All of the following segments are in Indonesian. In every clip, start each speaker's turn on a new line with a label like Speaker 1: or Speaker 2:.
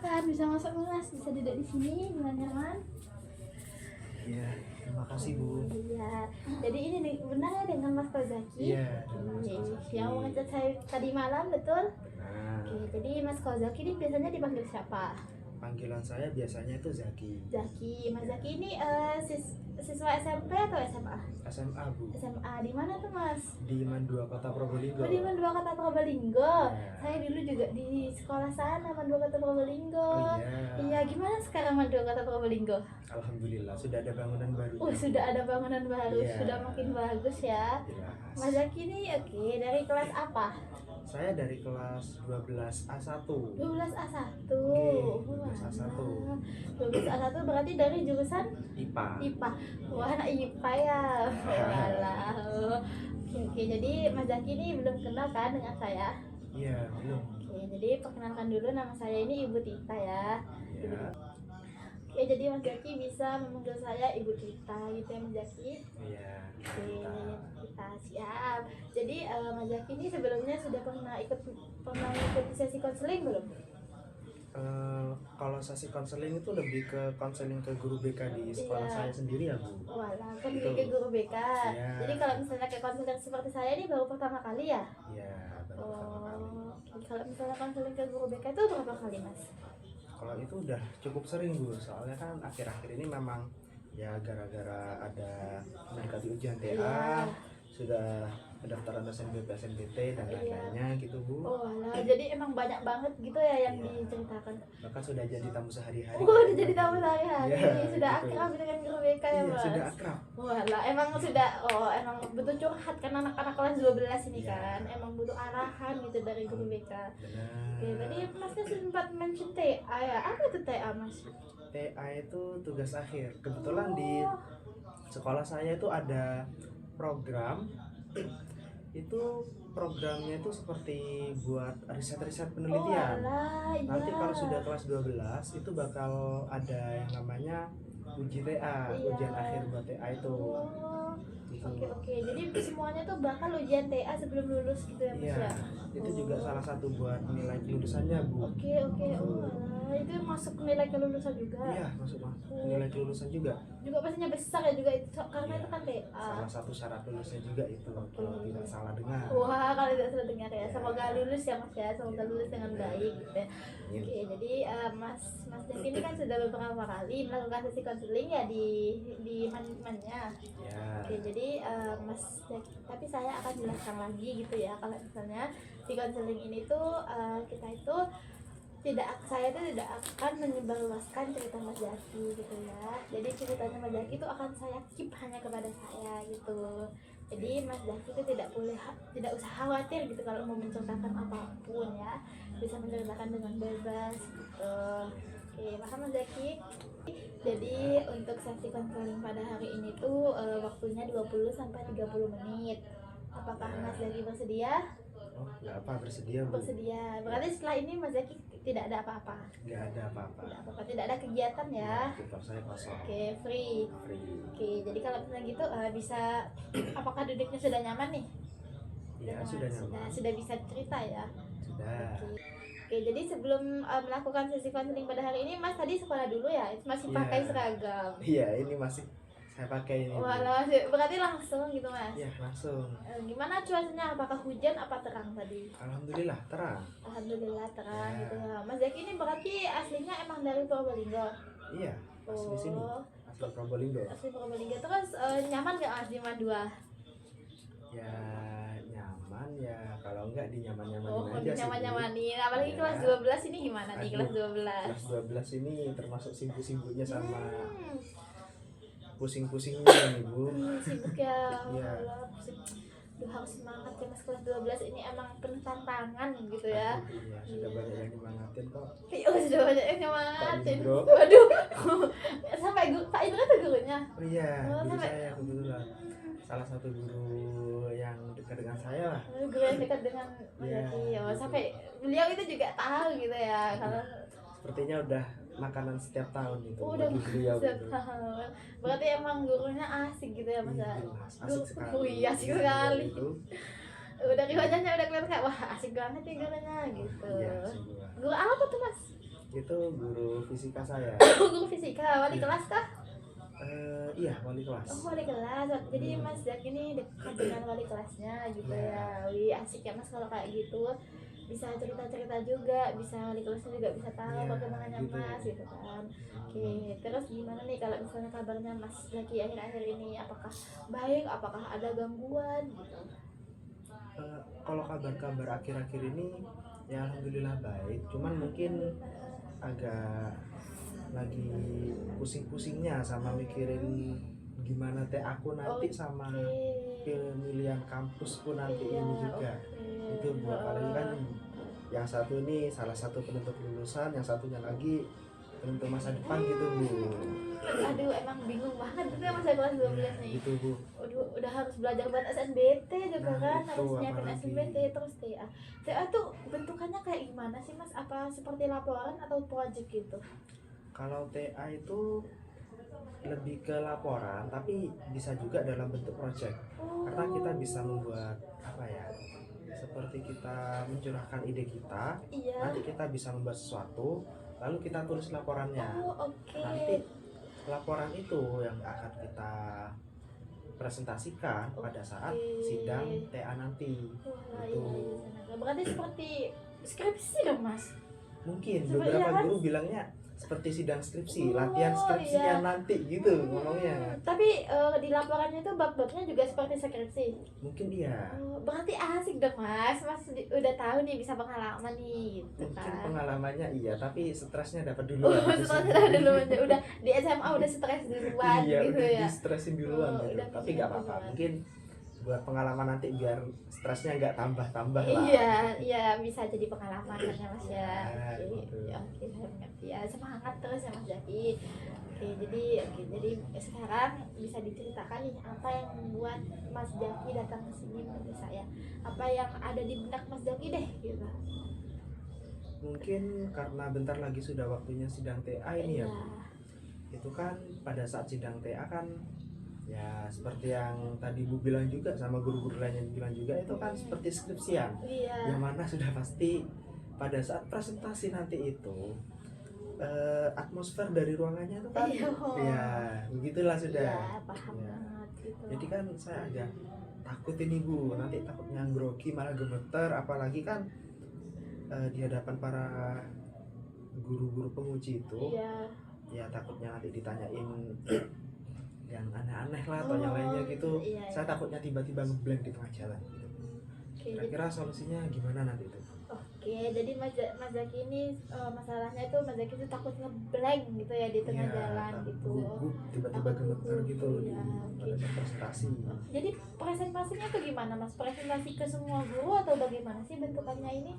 Speaker 1: Silakan bisa masuk Mas, bisa duduk di sini dengan nyaman.
Speaker 2: Iya, terima kasih Bu.
Speaker 1: Iya. Jadi ini nih benar ya dengan Mas Kozaki?
Speaker 2: Iya, dengan Mas Kozaki.
Speaker 1: Yang mengecat saya tadi malam, betul?
Speaker 2: Benar.
Speaker 1: Oke, jadi Mas Kozaki ini biasanya dipanggil siapa?
Speaker 2: Panggilan saya biasanya itu Zaki.
Speaker 1: Zaki. Mas Zaki ini siswa SMP atau SMA?
Speaker 2: SMA Bu.
Speaker 1: SMA di mana tuh Mas?
Speaker 2: Di Mandua Kota Probolinggo.
Speaker 1: Oh, di Mandua Kota Probolinggo.
Speaker 2: Iya.
Speaker 1: Saya dulu juga di sekolah sana Mandua Kota Probolinggo.
Speaker 2: Oh, iya.
Speaker 1: Iya, gimana sekarang Mandua Kota Probolinggo?
Speaker 2: Alhamdulillah sudah ada bangunan baru.
Speaker 1: Oh, sudah ada bangunan baru,
Speaker 2: Iya.
Speaker 1: sudah makin bagus ya.
Speaker 2: Jelas.
Speaker 1: Mas Zaki ini oke, dari kelas apa?
Speaker 2: Saya dari kelas 12 A1.
Speaker 1: 12 A1.
Speaker 2: Oke, 12 A1.
Speaker 1: 12 A1 berarti dari jurusan
Speaker 2: IPA.
Speaker 1: IPA. Wah, anak IPA ya. Walah. Oke, jadi Mas Zaki ini belum kenal kan dengan saya?
Speaker 2: Iya, belum.
Speaker 1: Oke, jadi perkenalkan dulu, nama saya ini Ibu Tita ya.
Speaker 2: Iya.
Speaker 1: Oke, jadi Mas Zaki bisa memanggil saya Ibu Tita gitu ya Mas Zaki.
Speaker 2: Iya.
Speaker 1: Oke, kita siap. Jadi Mas Zaki ini sebelumnya sudah pernah ikut sesi konseling belum?
Speaker 2: Kalau sesi konseling itu lebih ke konseling ke guru BK di sekolah
Speaker 1: Iya.
Speaker 2: saya sendiri ya Bu.
Speaker 1: Walah, kan
Speaker 2: Betul.
Speaker 1: ke guru BK.
Speaker 2: Iya.
Speaker 1: Jadi kalau misalnya ke konseling seperti saya ini baru pertama kali ya?
Speaker 2: Iya, baru pertama kali.
Speaker 1: Oke. Kalau misalnya konseling ke guru BK itu berapa kali Mas?
Speaker 2: Kalau itu udah cukup sering Bu, soalnya kan akhir-akhir ini memang ya gara-gara ada mendekati ujian TA,
Speaker 1: Iya.
Speaker 2: sudah pendaftaran SNBP, SNBT dan
Speaker 1: Iya.
Speaker 2: lain-lainnya gitu Bu.
Speaker 1: Oh walah, jadi emang banyak banget gitu ya yang
Speaker 2: Iya.
Speaker 1: diceritakan.
Speaker 2: Bahkan sudah jadi tamu sehari-hari.
Speaker 1: Oh, udah jadi tamu sehari-hari.
Speaker 2: Iya,
Speaker 1: Sudah
Speaker 2: gitu.
Speaker 1: akrab dengan guru BK ya
Speaker 2: Iya,
Speaker 1: Mas?
Speaker 2: sudah akrab.
Speaker 1: Walah, emang sudah, emang butuh curhat kan anak-anak kelas 12 ini
Speaker 2: Iya.
Speaker 1: kan. Emang butuh arahan gitu dari guru BK.
Speaker 2: Benar.
Speaker 1: Oke, tadi Masnya sempat mention TA ya. Apa itu TA Mas?
Speaker 2: TA itu tugas akhir. Kebetulan di
Speaker 1: Oh,
Speaker 2: sekolah saya itu ada program, itu programnya itu seperti buat riset-riset penelitian.
Speaker 1: walah, iya.
Speaker 2: Nanti kalau sudah kelas 12 itu bakal ada yang namanya uji TA,
Speaker 1: Iya.
Speaker 2: ujian akhir buat TA itu.
Speaker 1: Oh,
Speaker 2: Gitu.
Speaker 1: oke. Jadi semuanya tuh bakal ujian TA sebelum lulus gitu ya Mas
Speaker 2: Iya,
Speaker 1: ya?
Speaker 2: itu juga salah satu buat nilai kelulusannya Bu.
Speaker 1: Oke. Oh, walah, itu masuk nilai kelulusan juga.
Speaker 2: Iya, masuk nilai kelulusan juga.
Speaker 1: Juga pastinya besar ya juga itu karena
Speaker 2: Iya.
Speaker 1: itu kan TA.
Speaker 2: Salah satu syarat lulusnya juga itu kalau tidak salah dengar.
Speaker 1: Wah, kalau tidak salah dengar ya.
Speaker 2: Iya.
Speaker 1: Semoga lulus ya Mas ya, semoga lulus dengan baik gitu ya.
Speaker 2: Iya.
Speaker 1: Oke, jadi Mas Zaki ini kan sudah beberapa kali melakukan sesi konseling ya di mannya.
Speaker 2: Ya.
Speaker 1: Oke, jadi Mas Zaki, tapi saya akan jelaskan lagi gitu ya, kalau misalnya di konseling ini tuh kita itu saya itu tidak akan menyebarluaskan cerita Mas Zaki gitu ya. Jadi ceritanya Mas Zaki itu akan saya keep hanya kepada saya gitu. Jadi Mas Zaki itu tidak usah khawatir gitu kalau mau menceritakan apapun ya, bisa menceritakan dengan bebas gitu. Oke, paham Mas Zaki? Jadi untuk sesi konseling pada hari ini tuh waktunya 20 sampai 30 menit. Apakah Mas Zaki bersedia?
Speaker 2: Oh, nggak apa, bersedia Bu.
Speaker 1: Bersedia. Berarti setelah ini Mas Zaki tidak ada apa-apa.
Speaker 2: Nggak ada apa-apa.
Speaker 1: Tidak apa-apa, tidak ada kegiatan ya.
Speaker 2: Kantor saya kosong.
Speaker 1: Oke, free.
Speaker 2: Free.
Speaker 1: Oke, jadi kalau misalnya gitu bisa apakah duduknya sudah nyaman nih?
Speaker 2: Ya, sudah nyaman.
Speaker 1: Sudah bisa cerita ya.
Speaker 2: Sudah.
Speaker 1: Oke, jadi sebelum melakukan sesi konseling pada hari ini Mas tadi sekolah dulu ya? Masih
Speaker 2: Iya.
Speaker 1: pakai seragam.
Speaker 2: Iya, ini masih saya pakai ini. Bu.
Speaker 1: Walah, berarti langsung gitu Mas.
Speaker 2: Iya, langsung.
Speaker 1: Gimana cuacanya? Apakah hujan apa terang tadi?
Speaker 2: Alhamdulillah terang.
Speaker 1: Alhamdulillah terang
Speaker 2: Ya.
Speaker 1: gitu ya. Mas Zaki ini berarti aslinya emang dari Probolinggo.
Speaker 2: Iya, asli sini.
Speaker 1: Oh,
Speaker 2: Asli Probolinggo.
Speaker 1: asli Probolinggo. Terus nyaman gak Mas di Mandua?
Speaker 2: Ya, nyaman ya. Kalau enggak di nyaman-nyamanin
Speaker 1: Oh,
Speaker 2: aja sih. Bu.
Speaker 1: nyaman-nyamanin. Apalagi
Speaker 2: Ya.
Speaker 1: kelas 12 ini gimana nih
Speaker 2: Aduh,
Speaker 1: kelas 12?
Speaker 2: Kelas 12 ini termasuk sibuk-sibuknya sama
Speaker 1: Hmm,
Speaker 2: pusing-pusingnya nih Bu.
Speaker 1: sibuk ya.
Speaker 2: Iya.
Speaker 1: Allah, pusing. Duh, harus semangat ya Mas, kelas 12 ini emang penuh tantangan gitu ya.
Speaker 2: Aduh, iya, sudah banyak yang nyemangatin kok.
Speaker 1: Oh, sudah banyak yang nyemangatin.
Speaker 2: Pak Indro.
Speaker 1: Waduh. Sampai Pak Indro tuh gurunya.
Speaker 2: Oh iya,
Speaker 1: Oh,
Speaker 2: guru
Speaker 1: sampai-
Speaker 2: saya kebetulan salah satu guru yang dekat dengan saya lah.
Speaker 1: Guru yang dekat dengan Mas
Speaker 2: Iya,
Speaker 1: Zaki. Oh,
Speaker 2: gitu.
Speaker 1: sampai beliau itu juga tahu gitu ya kalau
Speaker 2: Sepertinya udah makanan setiap tahun itu
Speaker 1: udah
Speaker 2: bagi beliau gitu.
Speaker 1: setahun. Berarti emang gurunya asik gitu ya Mas.
Speaker 2: Iya,
Speaker 1: Ya?
Speaker 2: jelas. Asik sekali.
Speaker 1: Oh iya, asik
Speaker 2: Iya,
Speaker 1: sekali.
Speaker 2: Itu.
Speaker 1: Dari wajahnya udah kelihatan kayak wah asik banget nih gurunya gitu.
Speaker 2: Iya, semua.
Speaker 1: Guru apa tuh Mas?
Speaker 2: Itu guru fisika saya.
Speaker 1: Guru fisika, wali
Speaker 2: Iya.
Speaker 1: kelas kah?
Speaker 2: Iya, wali kelas.
Speaker 1: Oh, wali kelas. Jadi Mas Jack ini dekat dengan wali kelasnya gitu
Speaker 2: Iya.
Speaker 1: ya. Wih, asik ya Mas kalau kayak gitu. Bisa cerita-cerita juga, bisa wali kelasnya juga bisa tahu
Speaker 2: Iya,
Speaker 1: bagaimana
Speaker 2: gitu.
Speaker 1: Mas gitu kan. Oke, terus gimana nih kalau misalnya kabarnya Mas Zaki akhir-akhir ini? Apakah baik? Apakah ada gangguan gitu?
Speaker 2: Kalau kabar-kabar akhir-akhir ini ya alhamdulillah baik, cuman mungkin agak lagi pusing-pusingnya sama mikirin gimana teh aku nanti sama pemilihan kampusku nanti
Speaker 1: Iya,
Speaker 2: ini juga.
Speaker 1: oke.
Speaker 2: Itu buat apalagi kan yang satu ini salah satu penentu lulusan, yang satunya lagi penentu masa depan gitu Bu.
Speaker 1: Aduh, emang bingung banget gitu ya Mas ya kelas 12
Speaker 2: Ya,
Speaker 1: nih.
Speaker 2: gitu Bu.
Speaker 1: Udah harus belajar buat SNBT juga
Speaker 2: Nah,
Speaker 1: kan,
Speaker 2: itu
Speaker 1: harus nyiapin
Speaker 2: apalagi.
Speaker 1: SNBT terus TA. TA tuh bentukannya kayak gimana sih Mas? Apa seperti laporan atau project gitu?
Speaker 2: Kalau TA itu lebih ke laporan, tapi bisa juga dalam bentuk project. Karena kita bisa membuat apa ya? Seperti kita mencurahkan ide kita,
Speaker 1: Iya.
Speaker 2: nanti kita bisa membuat sesuatu, lalu kita tulis laporannya.
Speaker 1: Oh, oke.
Speaker 2: Nanti laporan itu yang akan kita presentasikan pada saat sidang TA nanti.
Speaker 1: Wah,
Speaker 2: Itu.
Speaker 1: iya. Berarti seperti skripsi dong Mas?
Speaker 2: Mungkin
Speaker 1: Seperti
Speaker 2: beberapa
Speaker 1: kan?
Speaker 2: guru bilangnya seperti sidang skripsi,
Speaker 1: Oh,
Speaker 2: latihan skripsinya
Speaker 1: iya.
Speaker 2: nanti gitu ngomongnya.
Speaker 1: Tapi di laporannya itu bab-babnya juga seperti skripsi.
Speaker 2: Mungkin iya.
Speaker 1: Oh, berarti asik dong Mas. Mas udah tahu nih, bisa pengalaman nih gitu
Speaker 2: Mungkin
Speaker 1: kan.
Speaker 2: pengalamannya iya, tapi stresnya dapat
Speaker 1: Oh,
Speaker 2: duluan.
Speaker 1: setelah dulu udah di SMA udah stres duluan
Speaker 2: Iya,
Speaker 1: gitu
Speaker 2: udah
Speaker 1: ya.
Speaker 2: di stresin duluan
Speaker 1: Oh,
Speaker 2: gitu.
Speaker 1: udah
Speaker 2: Tapi
Speaker 1: pikirin
Speaker 2: nggak apa-apa.
Speaker 1: duluan.
Speaker 2: Mungkin buat pengalaman nanti biar stresnya nggak tambah-tambah lah.
Speaker 1: Iya, bisa jadi pengalaman kan ya Mas ya.
Speaker 2: Ya,
Speaker 1: Oke,
Speaker 2: gitu.
Speaker 1: ya, oke, saya mengerti ya. Semangat terus ya Mas Zaki. Jadi sekarang bisa diceritakan nih apa yang membuat Mas Zaki datang ke sini menemui saya. Apa yang ada di benak Mas Zaki deh gitu.
Speaker 2: Mungkin karena bentar lagi sudah waktunya sidang TA ini ya.
Speaker 1: Iya.
Speaker 2: Bu. Itu kan pada saat sidang TA kan ya seperti yang tadi Bu bilang juga sama guru-guru lain yang bilang juga itu kan seperti skripsian.
Speaker 1: Iya.
Speaker 2: Yang mana sudah pasti pada saat presentasi nanti itu atmosfer dari ruangannya itu kan
Speaker 1: Iya.
Speaker 2: ya begitulah sudah.
Speaker 1: Iya, paham
Speaker 2: Ya.
Speaker 1: banget gitu.
Speaker 2: Jadi kan saya agak takut ini Bu, nanti takutnya grogi malah gemeter, apalagi kan di hadapan para guru-guru penguji itu
Speaker 1: Iya.
Speaker 2: ya takutnya nanti ditanyain yang aneh-aneh lah atau yang lainnya gitu.
Speaker 1: Iya.
Speaker 2: Saya takutnya tiba-tiba ngeblank di tengah jalan gitu.
Speaker 1: Oke,
Speaker 2: Kira-kira solusinya gimana nanti itu?
Speaker 1: jadi Mas Zaki ini masalahnya itu Mas Zaki itu takut ngeblank gitu ya di tengah jalan
Speaker 2: takut
Speaker 1: gitu.
Speaker 2: gugup, tiba-tiba
Speaker 1: Takut
Speaker 2: gemeter
Speaker 1: gugup,
Speaker 2: gitu di
Speaker 1: iya, oke.
Speaker 2: pada saat presentasi.
Speaker 1: Jadi presentasinya tuh gimana Mas? Presentasi ke semua guru atau bagaimana sih bentukannya ini?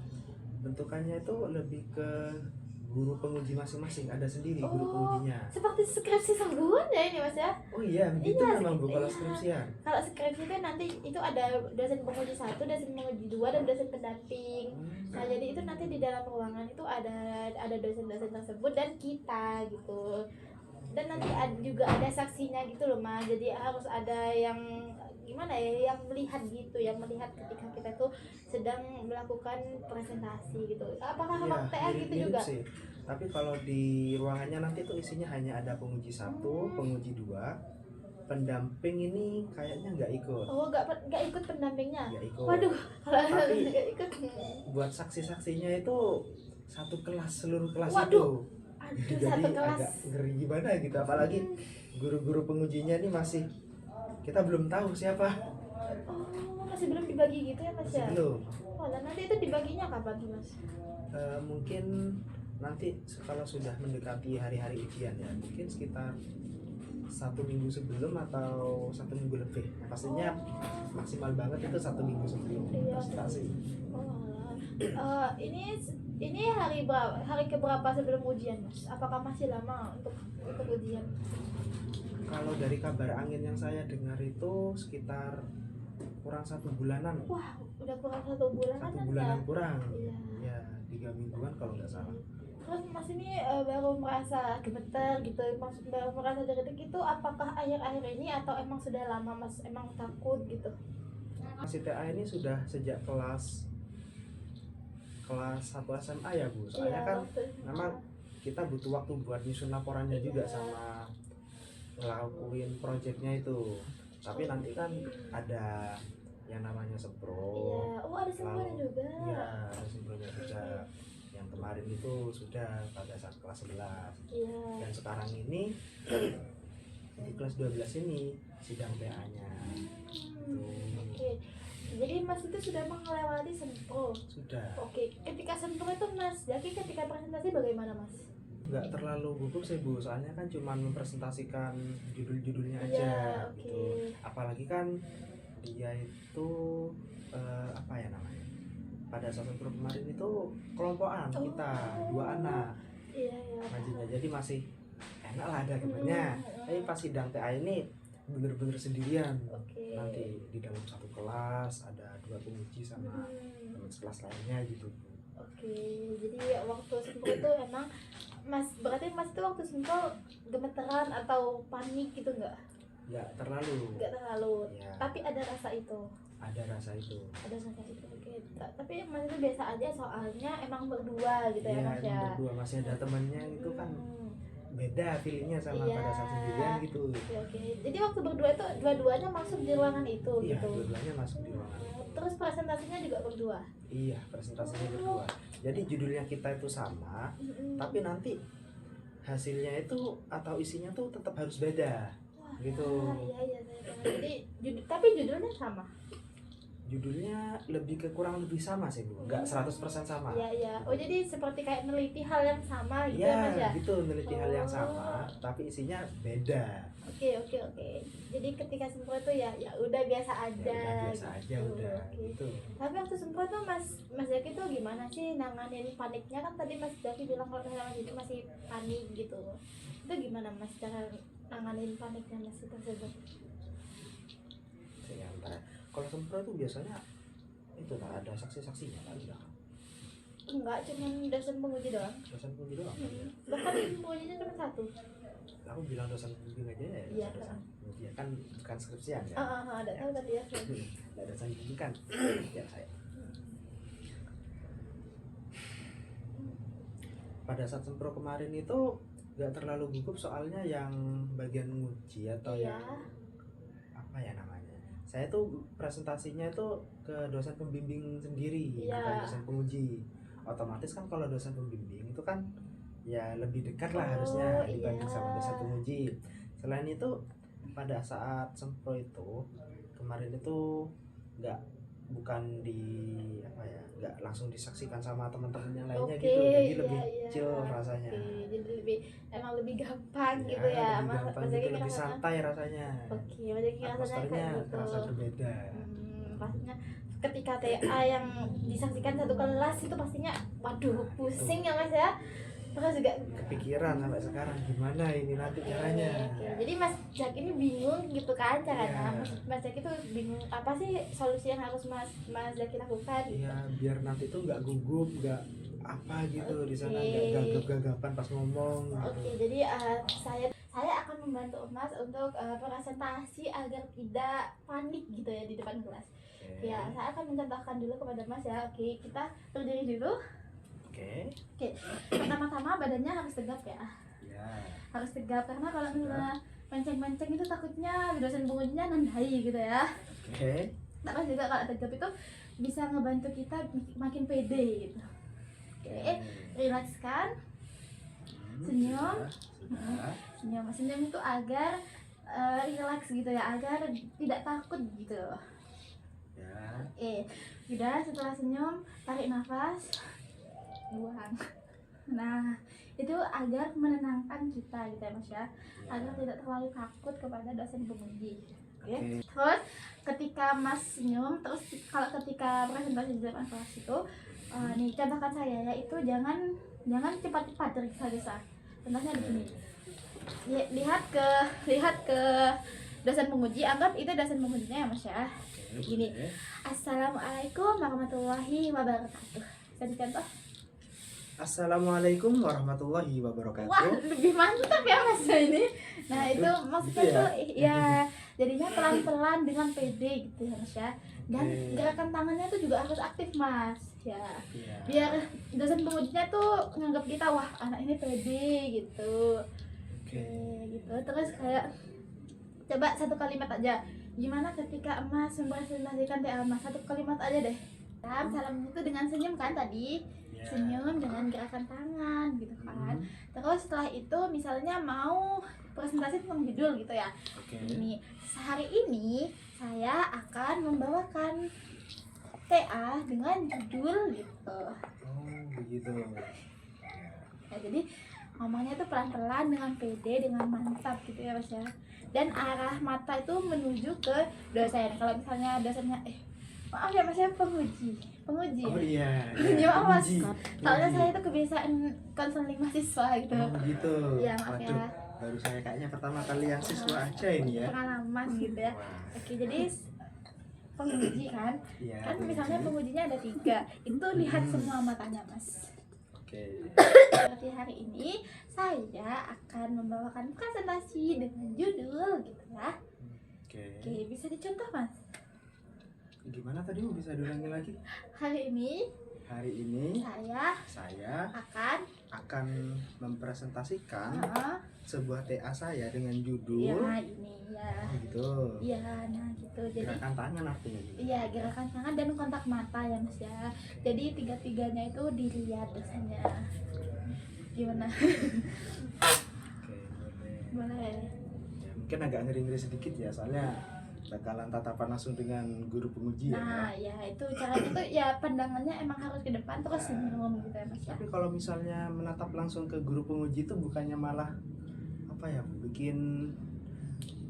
Speaker 2: Bentukannya itu lebih ke guru penguji masing-masing, ada sendiri guru pengujinya.
Speaker 1: Seperti skripsi sangguan ya ini Mas ya?
Speaker 2: Oh iya, begitu
Speaker 1: Iya,
Speaker 2: memang Bu kalau
Speaker 1: iya.
Speaker 2: skripsian.
Speaker 1: Kalau skripsi itu nanti itu ada dosen penguji 1, dosen penguji 2, dan dosen pendamping. Nah, jadi itu nanti di dalam ruangan itu ada dosen-dosen tersebut dan kita gitu. Dan nanti juga ada saksinya gitu loh Mas. Jadi harus ada yang gimana ya, yang melihat gitu, yang melihat ketika kita tuh sedang melakukan presentasi gitu. Apakah
Speaker 2: Iya,
Speaker 1: Bang TA gitu
Speaker 2: mirip-mirip
Speaker 1: juga?
Speaker 2: sih. Tapi kalau di ruangannya nanti tuh isinya hanya ada penguji 1, penguji 2, pendamping ini kayaknya nggak ikut.
Speaker 1: Oh, nggak ikut pendampingnya.
Speaker 2: Nggak ikut.
Speaker 1: Waduh, kalau
Speaker 2: Tapi-
Speaker 1: nggak ikut.
Speaker 2: Buat saksi-saksinya itu satu kelas, seluruh kelas
Speaker 1: Waduh,
Speaker 2: itu.
Speaker 1: Aduh,
Speaker 2: Jadi
Speaker 1: satu kelas.
Speaker 2: agak ngeri gimana gitu, apalagi guru-guru pengujinya ini masih kita belum tahu siapa.
Speaker 1: Oh, masih belum dibagi gitu ya Mas
Speaker 2: Masih
Speaker 1: ya?
Speaker 2: belum.
Speaker 1: Oh, dan nanti itu dibaginya kapan sih Mas?
Speaker 2: Mungkin nanti kalau sudah mendekati hari-hari ujian ya, mungkin sekitar 1 minggu sebelum atau 1 minggu lebih. Nah, pastinya maksimal banget itu 1 minggu sebelum
Speaker 1: Iya.
Speaker 2: presentasi.
Speaker 1: Oh, alah. Ini hari keberapa sebelum ujian Mas? Apakah masih lama untuk ujian?
Speaker 2: Kalau dari kabar angin yang saya dengar itu sekitar kurang 1 bulanan.
Speaker 1: Wah, udah kurang 1 bulan kan
Speaker 2: 1 bulanan kurang.
Speaker 1: Iya.
Speaker 2: Ya 3 mingguan kalau nggak salah.
Speaker 1: Terus Mas ini baru merasa gemeter gitu, baru merasa deg-deg itu apakah akhir-akhir ini atau emang sudah lama Mas emang takut gitu?
Speaker 2: Masih TA ini sudah sejak kelas 1 SMA ya Bu. Soalnya kan
Speaker 1: waktu
Speaker 2: memang kita butuh waktu buat nyusun laporannya juga
Speaker 1: Iya.
Speaker 2: sama ngelakuin projectnya itu. Tapi nanti kan ada yang namanya sempro.
Speaker 1: Iya, oh ada sempronya
Speaker 2: Lalu-
Speaker 1: juga.
Speaker 2: Iya, ada sempronya juga. Yang kemarin itu sudah pada saat kelas 11.
Speaker 1: Iya.
Speaker 2: Dan sekarang ini di kelas 12 ini sidang PA-nya.
Speaker 1: Oke. Jadi Mas itu sudah melewati sempro.
Speaker 2: Sudah.
Speaker 1: Oke, ketika sempro itu Mas Zaki ketika presentasi bagaimana Mas?
Speaker 2: Nggak terlalu gugup sih Bu, soalnya kan cuma mempresentasikan judul-judulnya aja
Speaker 1: Iya, oke.
Speaker 2: gitu. Apalagi kan dia itu apa ya namanya, pada saat sempro kemarin itu kelompokan kita
Speaker 1: Oh.
Speaker 2: 2 anak
Speaker 1: Iya, iya.
Speaker 2: ngajinya, jadi masih enak lah ada temennya. Tapi pas sidang TA ini bener-bener sendirian.
Speaker 1: Oke.
Speaker 2: Nanti di dalam satu kelas ada 2 penguji sama teman sekelas lainnya gitu.
Speaker 1: Oke, jadi waktu sempro itu emang Mas, berarti Mas itu waktu sempro gemeteran atau panik gitu nggak?
Speaker 2: Nggak terlalu.
Speaker 1: Nggak terlalu.
Speaker 2: Ya,
Speaker 1: Tapi ada rasa itu.
Speaker 2: ada rasa itu.
Speaker 1: Ada rasa itu. Oke. Tapi Mas itu biasa aja soalnya emang berdua gitu ya
Speaker 2: Iya,
Speaker 1: Mas ya.
Speaker 2: emang berdua masih ada temannya itu kan beda feelingnya sama
Speaker 1: Iya.
Speaker 2: pada saat sendirian gitu.
Speaker 1: Oke. Jadi waktu berdua itu dua-duanya masuk di ruangan itu
Speaker 2: Iya,
Speaker 1: gitu.
Speaker 2: dua-duanya masuk di ruangan.
Speaker 1: Terus presentasinya juga berdua.
Speaker 2: Iya, presentasinya berdua. Jadi judulnya kita itu sama, tapi nanti hasilnya itu atau isinya tuh tetap harus beda.
Speaker 1: Wah,
Speaker 2: Gitu.
Speaker 1: Iya, iya, saya tahu. Jadi tapi judulnya sama.
Speaker 2: Judulnya lebih ke kurang lebih sama sih Bu, nggak 100% sama.
Speaker 1: Iya, iya. Oh, jadi seperti kayak meneliti hal yang sama gitu ya Mas ya.
Speaker 2: Iya, gitu, meneliti hal yang
Speaker 1: Oh.
Speaker 2: sama, tapi isinya beda.
Speaker 1: Oke, oke, oke. Jadi ketika sempro itu ya udah biasa
Speaker 2: Ya
Speaker 1: aja.
Speaker 2: udah biasa aja
Speaker 1: gitu.
Speaker 2: udah
Speaker 1: Oke.
Speaker 2: gitu.
Speaker 1: Tapi waktu sempro tuh Mas Zaki tuh gimana sih nanganin paniknya? Kan tadi Mas Zaki bilang kalau misalnya Mas Zaki masih panik gitu. Itu gimana Mas cara nanganin paniknya Mas itu tersebut?
Speaker 2: Saya antara kalau sempro itu biasanya itu kan ada saksi-saksinya kan ya.
Speaker 1: Enggak, cuma dosen penguji doang.
Speaker 2: Dosen pembimbing doang.
Speaker 1: Bahkan pengujinya cuma satu.
Speaker 2: Aku bilang dosen pembimbing aja ya.
Speaker 1: Iya,
Speaker 2: dosen pembimbing kan bukan skripsian ya.
Speaker 1: Ada tahu tadi ya.
Speaker 2: Nggak ada dosen pembimbing kan. Ya saya. Pada saat sempro kemarin itu nggak terlalu gugup soalnya yang bagian menguji atau
Speaker 1: Iya.
Speaker 2: yang apa ya namanya. Saya tuh presentasinya itu ke dosen pembimbing sendiri,
Speaker 1: Iya.
Speaker 2: bukan dosen penguji. Otomatis kan kalau dosen pembimbing itu kan ya lebih dekat lah
Speaker 1: Oh,
Speaker 2: harusnya dibanding
Speaker 1: iya.
Speaker 2: sama dosen penguji. Selain itu pada saat sempro itu kemarin itu bukan di apa ya, nggak langsung disaksikan sama teman-teman yang lainnya
Speaker 1: Oke,
Speaker 2: gitu, jadi
Speaker 1: iya,
Speaker 2: lebih
Speaker 1: iya.
Speaker 2: chill rasanya.
Speaker 1: Oke, jadi emang lebih gampang
Speaker 2: Ya,
Speaker 1: gitu ya.
Speaker 2: lebih gampang
Speaker 1: Mas
Speaker 2: gitu,
Speaker 1: Zaki
Speaker 2: lebih
Speaker 1: ngerasanya-
Speaker 2: santai rasanya.
Speaker 1: Oke, Mas Zaki rasanya
Speaker 2: Atmosfernya
Speaker 1: kayak gitu.
Speaker 2: terasa berbeda.
Speaker 1: Pastinya ketika TA yang disaksikan satu kelas itu pastinya waduh pusing ya Mas ya. Terus juga
Speaker 2: Kepikiran sampai sekarang gimana ini nanti caranya.
Speaker 1: Oke. Jadi Mas Zaki ini bingung gitu kan caranya.
Speaker 2: Iya.
Speaker 1: Mas Zaki tuh bingung apa sih solusi yang harus Mas Zaki lakukan?
Speaker 2: Iya, biar nanti tuh nggak gugup, nggak apa gitu di sana,
Speaker 1: Oke.
Speaker 2: nggak gagap-gagapan pas ngomong gitu.
Speaker 1: Oke, jadi saya akan membantu Mas untuk presentasi agar tidak panik gitu ya di depan kelas.
Speaker 2: Oke.
Speaker 1: Ya, saya akan mencontohkan dulu kepada Mas ya. Oke, kita berdiri dulu.
Speaker 2: Oke.
Speaker 1: Pertama-tama badannya harus tegap ya.
Speaker 2: Ya.
Speaker 1: Harus tegap karena kalau misalnya menceng-menceng itu takutnya dosen pengujinya nandai gitu ya.
Speaker 2: Oke.
Speaker 1: Tapi juga kalau tegap itu bisa ngebantu kita makin pede gitu. Oke, rilekskan. Senyum.
Speaker 2: Sudah.
Speaker 1: Senyum itu agar rileks gitu ya, agar tidak takut gitu.
Speaker 2: Ya.
Speaker 1: Udah setelah senyum tarik nafas, buang. Nah itu agar menenangkan kita gitu ya Mas ya, agar tidak terlalu takut kepada dosen penguji. Oke. Terus ketika Mas senyum, terus kalau ketika presentasi di depan kelas itu nih contohkan saya ya, itu jangan cepat-cepat tergesa-gesa. Contohnya di sini. Lihat ke dosen penguji, anggap itu dosen pengujinya ya Mas ya. Gini. Assalamualaikum warahmatullahi wabarakatuh. Bisa dicontoh?
Speaker 2: Assalamualaikum warahmatullahi wabarakatuh.
Speaker 1: Wah, lebih mantap ya Mas ini. Nah, itu maksudnya
Speaker 2: Gitu ya?
Speaker 1: tuh ya jadinya pelan-pelan dengan pede gitu ya Mas ya. Dan
Speaker 2: Oke.
Speaker 1: gerakan tangannya tuh juga harus aktif Mas ya.
Speaker 2: Ya.
Speaker 1: Biar dosen pengujinya tuh nganggap kita wah anak ini pede gitu.
Speaker 2: Oke.
Speaker 1: Gitu. Terus kayak coba satu kalimat aja. Gimana ketika Emas mempresentasikan TA Emas? Satu kalimat aja deh. Salam itu dengan senyum kan tadi?
Speaker 2: Ya.
Speaker 1: Senyum dengan gerakan tangan gitu kan. Terus setelah itu misalnya mau presentasi tentang judul gitu ya.
Speaker 2: Oke.
Speaker 1: Ini hari ini saya akan membawakan TA dengan judul gitu.
Speaker 2: Oh begitu.
Speaker 1: Ya, jadi ngomongnya tuh pelan-pelan dengan pede, dengan mantap gitu ya Mas ya. Dan arah mata itu menuju ke dosen. Kalau misalnya dosennya maaf ya Mas ya, penguji
Speaker 2: Oh
Speaker 1: ya.
Speaker 2: iya.
Speaker 1: Ya, maaf Mas.
Speaker 2: Uji.
Speaker 1: Soalnya saya itu kebiasaan konseling mahasiswa gitu.
Speaker 2: Oh begitu.
Speaker 1: Iya, maaf
Speaker 2: Waduh,
Speaker 1: ya.
Speaker 2: baru saya kayaknya pertama kali yang siswa aja ini ya.
Speaker 1: Pengalaman gitu ya.
Speaker 2: Wah.
Speaker 1: Oke, jadi penguji kan.
Speaker 2: Iya.
Speaker 1: Kan misalnya pengujinya ada 3. Itu lihat semua matanya Mas.
Speaker 2: Oke.
Speaker 1: Seperti hari ini saya akan membawakan presentasi dengan judul gitu ya.
Speaker 2: Oke.
Speaker 1: Oke, bisa dicontoh Mas.
Speaker 2: Gimana tadi Bu? Bisa diulangi lagi?
Speaker 1: Hari ini
Speaker 2: Hari ini
Speaker 1: saya
Speaker 2: akan
Speaker 1: akan
Speaker 2: mempresentasikan
Speaker 1: Heeh.
Speaker 2: sebuah TA saya dengan
Speaker 1: Iya,
Speaker 2: judul
Speaker 1: ini ya.
Speaker 2: Oh, gitu.
Speaker 1: Iya, nah gitu. Jadi
Speaker 2: Gerakan tangan artinya gitu.
Speaker 1: iya, gerakan tangan dan kontak mata ya Mas ya. Jadi 3-3-nya itu dilihat dosennya. Gimana?
Speaker 2: Oke, boleh.
Speaker 1: Boleh.
Speaker 2: Ya, mungkin agak ngeri-ngeri sedikit ya, soalnya bakalan tatapan langsung dengan guru penguji ya.
Speaker 1: Nah, ya itu caranya tuh ya pandangannya emang harus ke depan terus senyum gitu ya Mas ya.
Speaker 2: Tapi kalau misalnya menatap langsung ke guru penguji itu bukannya malah apa ya, Bu, bikin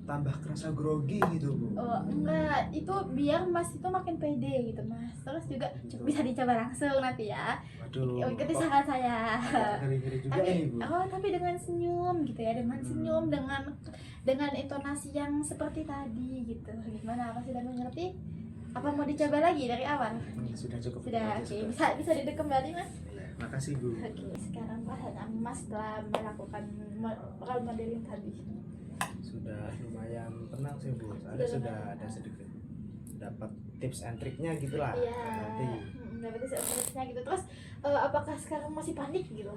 Speaker 2: tambah kerasa grogi gitu Bu.
Speaker 1: Oh enggak, itu biar Mas itu makin pede gitu Mas. Terus juga
Speaker 2: Gitu.
Speaker 1: bisa dicoba langsung nanti ya.
Speaker 2: Waduh.
Speaker 1: Ikuti
Speaker 2: kok
Speaker 1: saran saya.
Speaker 2: agak ngeri-ngeri juga
Speaker 1: Tapi
Speaker 2: ini Bu.
Speaker 1: tapi dengan senyum gitu ya, dengan senyum, dengan intonasi yang seperti tadi gitu. Gimana, apa sudah mengerti? Apa mau dicoba lagi dari awal?
Speaker 2: Sudah cukup.
Speaker 1: Sudah,
Speaker 2: Oke,
Speaker 1: oke.
Speaker 2: sudah.
Speaker 1: Bisa didek kembali Mas.
Speaker 2: Ya, makasih Bu.
Speaker 1: Oke, sekarang perasaan Mas setelah melakukan role modeling tadi.
Speaker 2: Sudah lumayan tenang sih Bu. Soalnya sudah ada sedikit dapat tips and triknya gitulah.
Speaker 1: Iya.
Speaker 2: Nanti
Speaker 1: Berarti seterusnya gitu. Terus apakah sekarang masih panik gitu?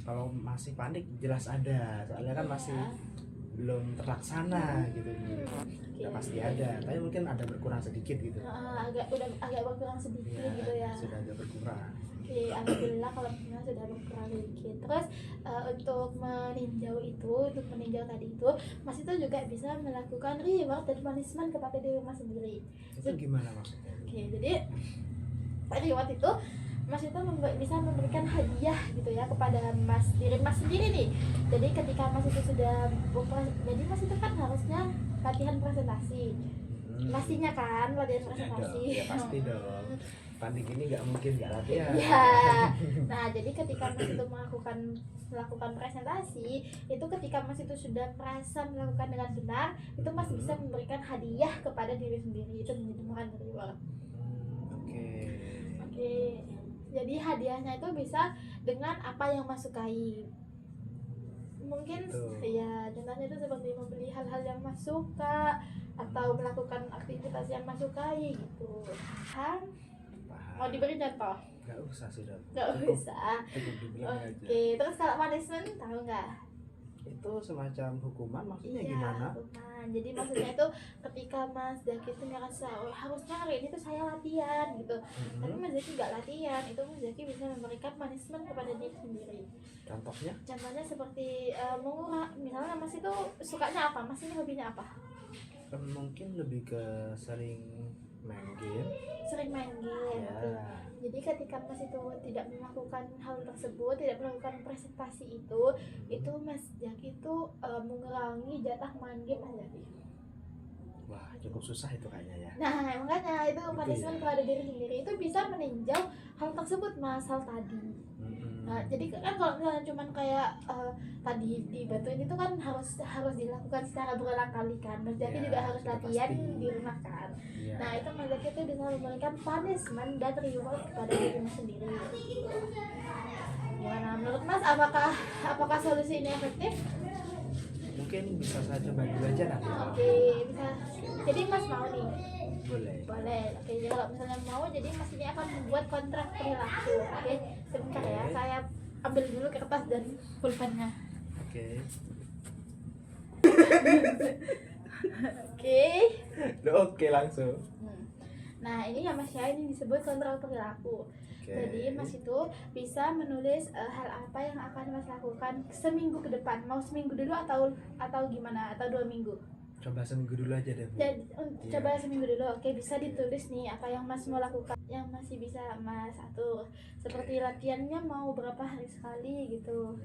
Speaker 2: kalau masih panik jelas ada, soalnya kan masih belum terlaksana gitu Bu. Ya pasti ada, tapi mungkin ada berkurang sedikit gitu.
Speaker 1: Agak berkurang sedikit
Speaker 2: Ya,
Speaker 1: gitu ya.
Speaker 2: sudah agak berkurang.
Speaker 1: Oke, alhamdulillah kalau misalnya sudah berkurang sedikit. Terus untuk meninjau tadi itu, Mas itu juga bisa melakukan reward dan punishment kepada diri Mas sendiri.
Speaker 2: Itu gimana maksudnya?
Speaker 1: Oke, jadi reward itu Mas itu bisa memberikan hadiah gitu ya kepada diri Mas sendiri nih. Jadi ketika Mas itu sudah jadi Mas itu kan harusnya latihan presentasi. Pastinya kan latihan presentasi.
Speaker 2: Ya pasti dong. Panik ini nggak mungkin nggak latihan.
Speaker 1: Iya. Nah, jadi ketika Mas itu melakukan presentasi, itu ketika Mas itu sudah merasa melakukan dengan benar, itu Mas bisa memberikan hadiah kepada diri sendiri. Itu menjadi reward.
Speaker 2: Oke.
Speaker 1: Oke. Jadi hadiahnya itu bisa dengan apa yang Mas sukai. Mungkin
Speaker 2: Betul.
Speaker 1: ya contohnya itu seperti membeli hal-hal yang Mas suka atau melakukan aktivitas yang Mas sukai gitu. Kan mau diberi contoh?
Speaker 2: Nggak usah sudah.
Speaker 1: Nggak
Speaker 2: Cukup-
Speaker 1: usah.
Speaker 2: Cukup dibilang aja.
Speaker 1: Oke, terus kalau punishment tahu nggak?
Speaker 2: Itu semacam hukuman maksudnya
Speaker 1: Iya,
Speaker 2: gimana?
Speaker 1: hukuman. Jadi maksudnya itu ketika Mas Zaki itu ngerasa harusnya hari ini tuh saya latihan gitu, tapi Mas Zaki nggak latihan, itu Mas Zaki bisa memberikan punishment kepada diri sendiri.
Speaker 2: Contohnya?
Speaker 1: Contohnya seperti mengurangi, misalnya Mas itu sukanya apa? Mas ini hobinya apa?
Speaker 2: Kan mungkin lebih ke sering main game.
Speaker 1: Sering main game. Oke.
Speaker 2: Ya.
Speaker 1: Jadi ketika Mas itu tidak melakukan hal tersebut, tidak melakukan presentasi itu Mas Zaki itu mengurangi jatah main game Mas Zaki.
Speaker 2: Wah, cukup susah itu kayaknya ya.
Speaker 1: Nah, makanya itu
Speaker 2: Gitu
Speaker 1: punishment
Speaker 2: ya.
Speaker 1: kepada diri sendiri itu bisa meninjau hal tersebut Mas, hal tadi. Nah, jadi kan kalau misalnya cuman kayak tadi dibatuin itu kan harus dilakukan secara berulang kali kan. Mas Zaki
Speaker 2: Ya,
Speaker 1: juga harus
Speaker 2: sudah
Speaker 1: latihan
Speaker 2: pasti.
Speaker 1: di rumah kan.
Speaker 2: Iya.
Speaker 1: Nah, itu Mas Zaki itu bisa memberikan punishment dan reward kepada diri Mas sendiri. Gimana menurut Mas, apakah solusi ini efektif?
Speaker 2: mungkin bisa saya coba dulu aja nanti.
Speaker 1: Oke, bisa. Jadi Mas mau nih?
Speaker 2: Boleh.
Speaker 1: Boleh. Oke, jadi kalau misalnya mau, jadi Mas ini akan membuat kontrak perilaku. Oke, sebentar ya.
Speaker 2: Oke.
Speaker 1: Saya ambil dulu kertas dan pulpennya.
Speaker 2: Oke.
Speaker 1: Oke.
Speaker 2: Oke langsung.
Speaker 1: Nah, ini ya Mas ya, ini disebut kontrak perilaku.
Speaker 2: Oke.
Speaker 1: Jadi Mas itu bisa menulis hal apa yang akan Mas lakukan seminggu ke depan. Mau seminggu dulu atau gimana? Atau 2 minggu?
Speaker 2: Coba seminggu dulu aja deh, Bu.
Speaker 1: Dan
Speaker 2: Iya.
Speaker 1: coba seminggu dulu. Oke, bisa ditulis nih apa yang Mas mau lakukan, yang masih bisa Mas atur. Seperti latihannya mau berapa hari sekali gitu.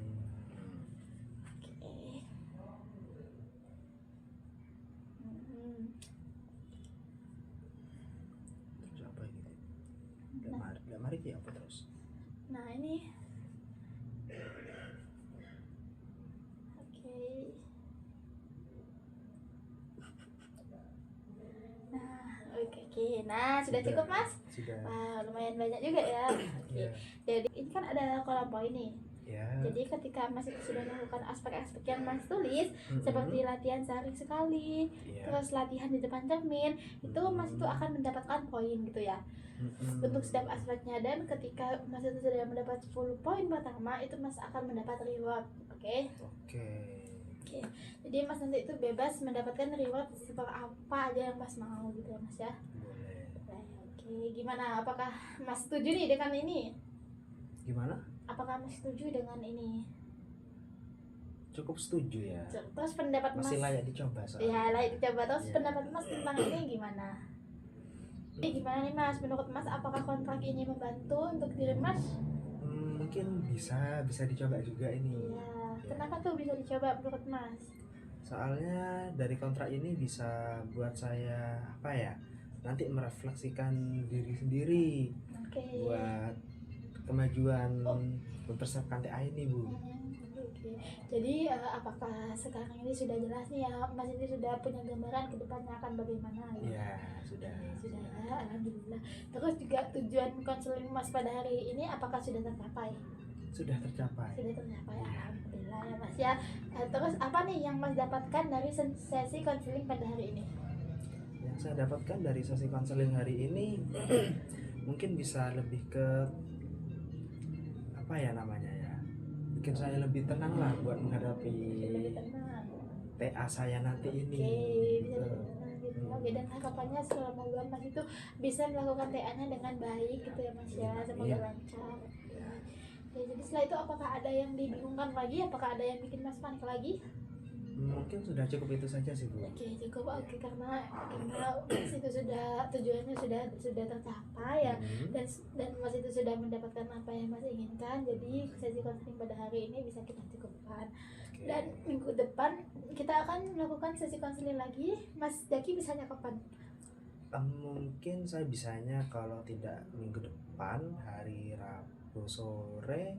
Speaker 1: Oke.
Speaker 2: Terus apa ini? Mari ya apa terus?
Speaker 1: Nah, ini. Oke. Oke. Nah, sudah cukup Mas?
Speaker 2: Sudah.
Speaker 1: Wah, lumayan banyak juga ya. Oke.
Speaker 2: Iya.
Speaker 1: Jadi ini kan ada kolom poin nih.
Speaker 2: Ya.
Speaker 1: Jadi ketika Mas itu sudah melakukan aspek-aspek yang Mas tulis, seperti latihan sehari sekali,
Speaker 2: Iya.
Speaker 1: terus latihan di depan cermin, itu Mas itu akan mendapatkan poin gitu ya. Untuk setiap aspeknya, dan ketika Mas itu sudah mendapat 10 poin pertama, itu Mas akan mendapat reward. Oke.
Speaker 2: Oke.
Speaker 1: Oke. Jadi Mas nanti itu bebas mendapatkan reward seperti apa aja yang Mas mau gitu ya Mas ya.
Speaker 2: Boleh.
Speaker 1: Oke, gimana? Apakah Mas setuju nih dengan ini?
Speaker 2: Gimana?
Speaker 1: Apakah Mas setuju dengan ini?
Speaker 2: Cukup setuju ya.
Speaker 1: Terus pendapat Mas?
Speaker 2: Masih layak dicoba soalnya.
Speaker 1: Ya, layak dicoba. Terus
Speaker 2: Iya.
Speaker 1: pendapat Mas tentang ini gimana? Jadi gimana nih Mas? Menurut Mas apakah kontrak ini membantu untuk diri Mas?
Speaker 2: Mungkin bisa dicoba juga ini.
Speaker 1: Ya, kenapa tuh bisa dicoba menurut Mas?
Speaker 2: Soalnya dari kontrak ini bisa buat saya apa ya? Nanti merefleksikan diri sendiri
Speaker 1: Oke.
Speaker 2: buat kemajuan mempersiapkan TA ini, Bu.
Speaker 1: Oke. Jadi apakah sekarang ini sudah jelas nih ya, Mas ini sudah punya gambaran ke depannya akan bagaimana gitu?
Speaker 2: Ya, sudah.
Speaker 1: Sudah ya, alhamdulillah. Terus juga tujuan konseling Mas pada hari ini apakah sudah tercapai?
Speaker 2: Sudah tercapai.
Speaker 1: Sudah tercapai, alhamdulillah ya Mas ya. Terus apa nih yang Mas dapatkan dari sesi konseling pada hari ini?
Speaker 2: Yang saya dapatkan dari sesi konseling hari ini mungkin bisa lebih ke apa ya namanya ya? Bikin saya lebih tenang lah buat menghadapi
Speaker 1: Lebih tenang.
Speaker 2: TA saya nanti
Speaker 1: Oke,
Speaker 2: ini.
Speaker 1: bisa
Speaker 2: Gitu.
Speaker 1: lebih tenang gitu. Oke, dan harapannya selama bulan Mas itu bisa melakukan TA-nya dengan baik gitu ya Mas ya. Semoga
Speaker 2: Iya.
Speaker 1: lancar. Oke, jadi setelah itu apakah ada yang dibingungkan lagi? Apakah ada yang bikin Mas panik lagi?
Speaker 2: Mungkin sudah cukup itu saja sih, Bu.
Speaker 1: Oke, cukup. Oke, karena Mas itu sudah tujuannya sudah tercapai ya. Dan Mas itu sudah mendapatkan apa yang Mas inginkan. Jadi sesi konseling pada hari ini bisa kita cukupkan.
Speaker 2: Oke.
Speaker 1: Dan minggu depan kita akan melakukan sesi konseling lagi. Mas Jaki bisanya kapan?
Speaker 2: Mungkin saya bisanya kalau tidak minggu depan hari Rabu sore,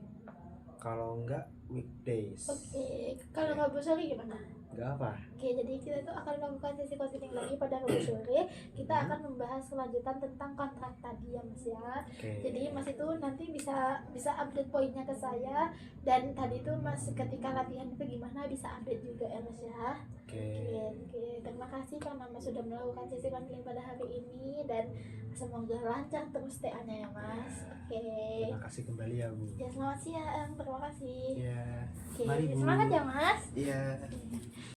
Speaker 2: kalau enggak weekdays.
Speaker 1: Oke, kalau Rabu sore gimana?
Speaker 2: Enggak apa.
Speaker 1: Oke, jadi kita tuh akan melakukan sesi konseling lagi pada Rabu sore. Kita akan membahas kelanjutan tentang kontrak tadi ya Mas ya.
Speaker 2: Oke.
Speaker 1: Jadi Mas itu nanti bisa update poinnya ke saya, dan tadi itu Mas ketika latihan itu gimana bisa update juga ya Mas ya.
Speaker 2: Oke.
Speaker 1: Oke, terima kasih karena Mas sudah melakukan sesi konseling pada hari ini, dan semoga lancar terus TA-nya ya Mas. Oke.
Speaker 2: Terima kasih kembali ya, Bu.
Speaker 1: Ya, selamat siang. Terima kasih.
Speaker 2: Ya.
Speaker 1: Oke,
Speaker 2: Mari, Bu.
Speaker 1: semangat ya Mas.
Speaker 2: Iya.